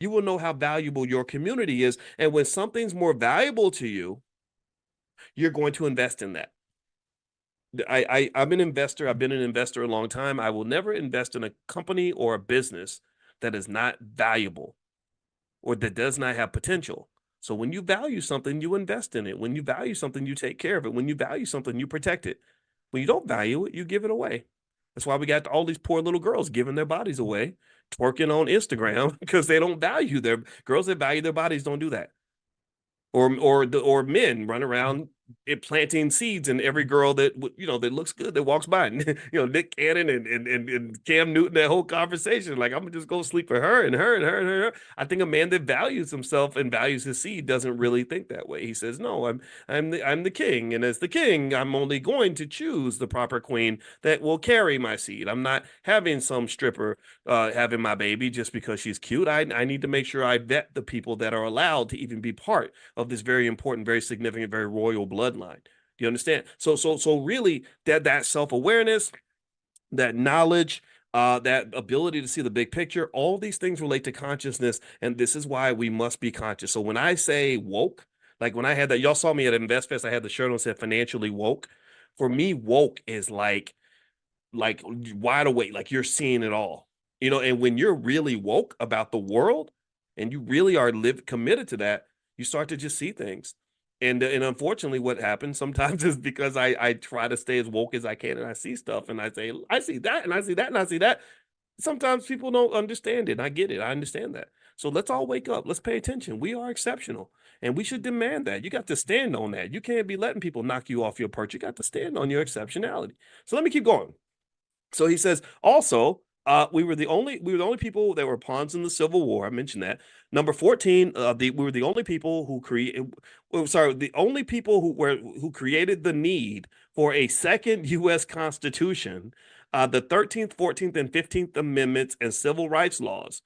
You will know how valuable your community is. And when something's more valuable to you, you're going to invest in that. I'm an investor. I've been an investor a long time. I will never invest in a company or a business that is not valuable or that does not have potential. So when you value something, you invest in it. When you value something, you take care of it. When you value something, you protect it. When you don't value it, you give it away. That's why we got all these poor little girls giving their bodies away, twerking on Instagram because they don't value their girls that value their bodies don't do that. Or men run around planting seeds in every girl that that looks good that walks by. And, Nick Cannon and Cam Newton, that whole conversation, like, I'm gonna just go sleep with her and her and her and her. I think a man that values himself and values his seed doesn't really think that way. He says, no, I'm the king, and as the king, I'm only going to choose the proper queen that will carry my seed. I'm not having some stripper having my baby just because she's cute. I need to make sure I vet the people that are allowed to even be part of this very important, very significant, very royal bloodline. Do you understand? So really, that self-awareness, that knowledge, that ability to see the big picture, all these things relate to consciousness, and this is why we must be conscious. So when I say woke, like when I had that, y'all saw me at InvestFest, I had the shirt on that said financially woke. For me, woke is like wide awake, like you're seeing it all. And when you're really woke about the world and you really are committed to that, you start to just see things. And unfortunately, what happens sometimes is because I try to stay as woke as I can, and I see stuff and I say, I see that and I see that and I see that. Sometimes people don't understand it. I get it. I understand that. So let's all wake up. Let's pay attention. We are exceptional, and we should demand that. You got to stand on that. You can't be letting people knock you off your perch. You got to stand on your exceptionality. So let me keep going. So he says also, we were the only people that were pawns in the Civil War. I mentioned that. Number 14, we were the only people who created, sorry, the only people who created the need for a second U.S. Constitution, the 13th, 14th, and 15th Amendments and civil rights laws.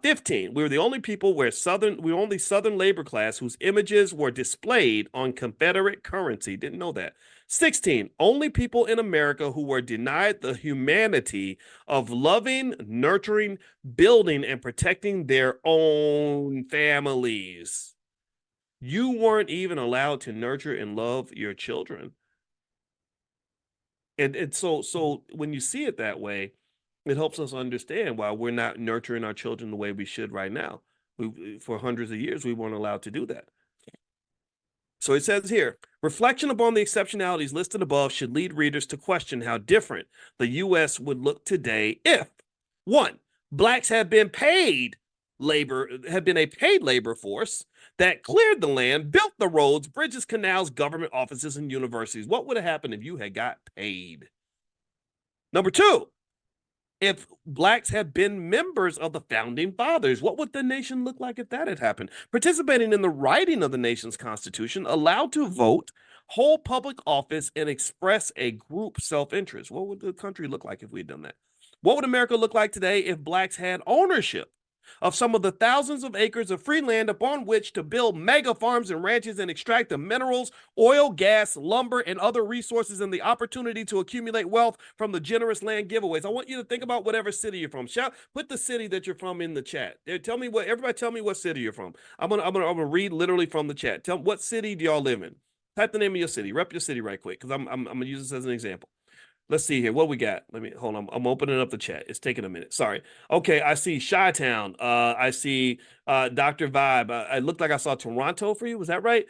15, we were the only people we were only Southern labor class whose images were displayed on Confederate currency. Didn't know that. 16, only people in America who were denied the humanity of loving, nurturing, building, and protecting their own families. You weren't even allowed to nurture and love your children. And so when you see it that way, it helps us understand why we're not nurturing our children the way we should right now. For hundreds of years, we weren't allowed to do that. So it says here, reflection upon the exceptionalities listed above should lead readers to question how different the U.S. would look today if, one, blacks had been a paid labor force that cleared the land, built the roads, bridges, canals, government offices, and universities. What would have happened if you had got paid? Number two, if blacks had been members of the founding fathers, what would the nation look like if that had happened? Participating in the writing of the nation's constitution, allowed to vote, hold public office, and express a group self-interest. What would the country look like if we had done that? What would America look like today if blacks had ownership of some of the thousands of acres of free land upon which to build mega farms and ranches and extract the minerals, oil, gas, lumber, and other resources, and the opportunity to accumulate wealth from the generous land giveaways? I want you to think about whatever city you're from. Put the city that you're from in the chat. Everybody tell me what city you're from. I'm gonna read literally from the chat. Tell me, what city do y'all live in? Type the name of your city. Rep your city right quick, because I'm gonna use this as an example. Let's see here. What we got? Let me hold on. I'm opening up the chat. It's taking a minute. Sorry. Okay, I see Chi-Town. I see Dr. Vibe. I looked like I saw Toronto for you. Was that right?